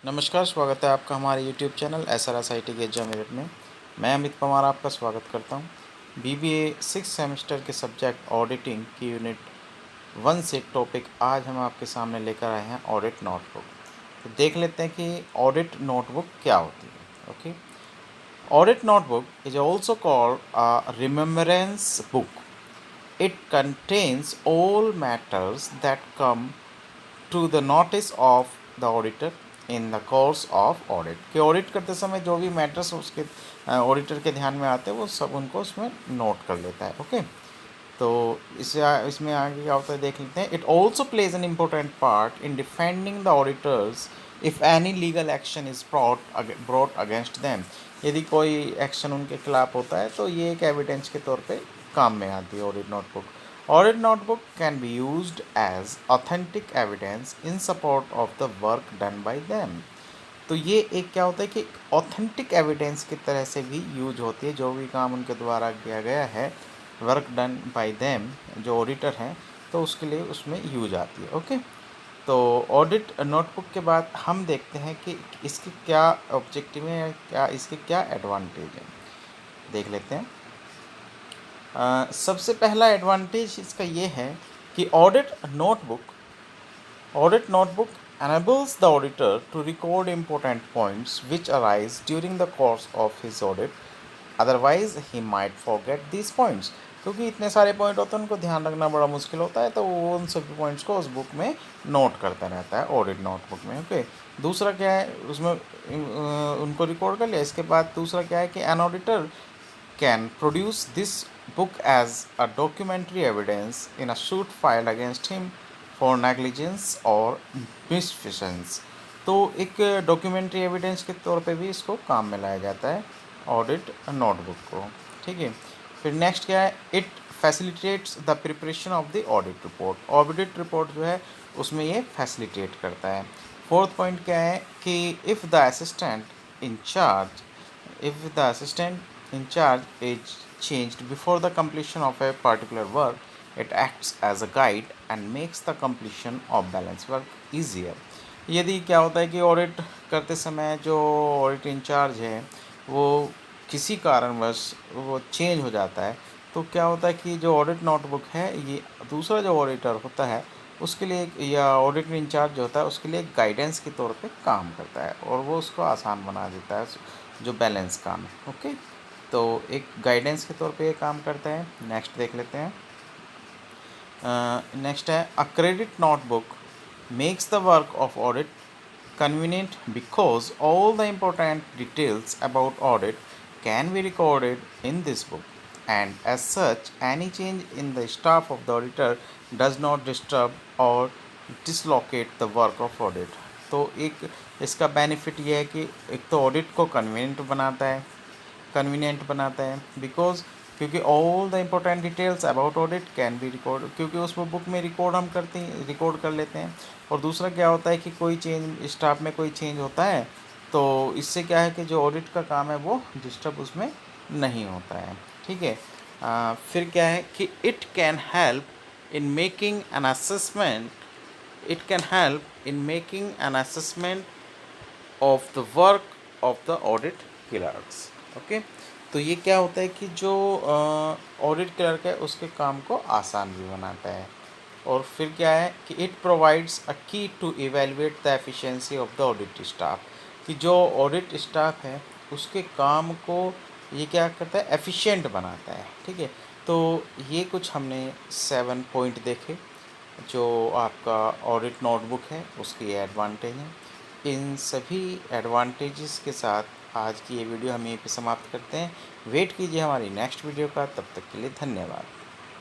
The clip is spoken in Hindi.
नमस्कार, स्वागत है आपका हमारे यूट्यूब चैनल SRS IT के एग्जाम मेरिट में। मैं अमित पवार आपका स्वागत करता हूं। BBA 6 सेमेस्टर के सब्जेक्ट ऑडिटिंग की यूनिट 1 से टॉपिक आज हम आपके सामने लेकर आए हैं ऑडिट नोटबुक। तो देख लेते हैं कि ऑडिट नोटबुक क्या होती है। Okay, audit notebook is also called a remembrance book. It contains all matters that come to the notice of the auditor in the course of audit. कि ऑडिट करते समय जो भी मैटर्स उसके ऑडिटर के ध्यान में आते हैं वो सब उनको उसमें नोट कर लेता है। ओके, तो इसमें आगे क्या होता है देख लेते हैं। It also plays an important part in defending the auditors if any legal action is brought against them. यदि कोई एक्शन उनके खिलाफ होता है तो ये एक एविडेंस के तौर पे काम में आती है audit notebook. Audit notebook can be used as authentic evidence in support of the work done by them. तो ये एक क्या होता है कि ऑथेंटिक एविडेंस की तरह से भी यूज होती है, जो भी काम उनके द्वारा किया गया है, वर्क डन बाय देम, जो ऑडिटर हैं, तो उसके लिए उसमें यूज आती है। ओके, तो ऑडिट नोटबुक के बाद हम देखते हैं कि इसके क्या ऑब्जेक्टिव है, क्या इसके क्या एडवांटेज हैं, देख लेते हैं। सबसे पहला एडवांटेज इसका ये है कि Audit notebook enables the auditor to record important points which arise during the course of his audit. Otherwise, he might forget these points. क्योंकि इतने सारे पॉइंट होते हैं उनको ध्यान रखना बड़ा मुश्किल होता है, तो वो उन सभी पॉइंट्स को उस बुक में नोट करता रहता है ऑडिट नोटबुक में। ओके, दूसरा क्या है उसमें उनको रिकॉर्ड कर लिया। इसके बाद दूसरा क्या है कि an auditor can produce this book as a documentary evidence in a suit filed against him for negligence or misfeasance। तो एक डॉक्यूमेंट्री एविडेंस के तौर पे भी इसको काम में लाया जाता है ऑडिट नोटबुक को। ठीक है, फिर नेक्स्ट क्या है, it facilitates the preparation of the audit report. Audit report जो है उसमें ये फैसिलिटेट करता है। फोर्थ पॉइंट क्या है कि if the assistant in charge is changed before the completion of a particular work, it acts as a guide and makes the completion of balance work easier। यदि क्या होता है कि ऑडिट करते समय जो ऑडिट इंचार्ज है वो किसी कारणवश वो चेंज हो जाता है, तो क्या होता है कि जो ऑडिट नोटबुक है ये दूसरा जो ऑडिटर होता है उसके लिए या ऑडिट इंचार्ज जो होता है उसके लिए गाइडेंस के तौर पे काम करता है और वो उसको आसान बना देता है जो बैलेंस काम है। ओके, तो एक गाइडेंस के तौर पे ये काम करता है। नेक्स्ट देख लेते हैं। नेक्स्ट है a credit notebook makes the work of audit convenient because all the important details about audit can be recorded in this book, and as such any change in the staff of the auditor does not disturb or dislocate the work of audit। तो एक इसका बेनिफिट ये है कि एक तो ऑडिट को कन्वीनियंट बनाता है बिकॉज क्योंकि all the important details about audit can be record, क्योंकि उस बुक में रिकॉर्ड कर लेते हैं। और दूसरा क्या होता है कि कोई चेंज स्टाफ में कोई चेंज होता है तो इससे क्या है कि जो ऑडिट का काम है वो डिस्टर्ब उसमें नहीं होता है। ठीक है, फिर क्या है कि it can help in making an assessment of the work of the audit clerks. Okay, तो ये क्या होता है कि जो ऑडिट क्लर्क है उसके काम को आसान भी बनाता है। और फिर क्या है कि it provides a key to evaluate the efficiency of the audit staff. कि जो ऑडिट स्टाफ है उसके काम को ये क्या करता है, एफिशिएंट बनाता है। ठीक है, तो ये कुछ हमने 7 पॉइंट देखे जो आपका ऑडिट नोटबुक है उसकी एडवांटेज हैं। इन सभी एडवांटेजेस के साथ आज की ये वीडियो हम यहीं पे समाप्त करते हैं। वेट कीजिए हमारी नेक्स्ट वीडियो का, तब तक के लिए धन्यवाद।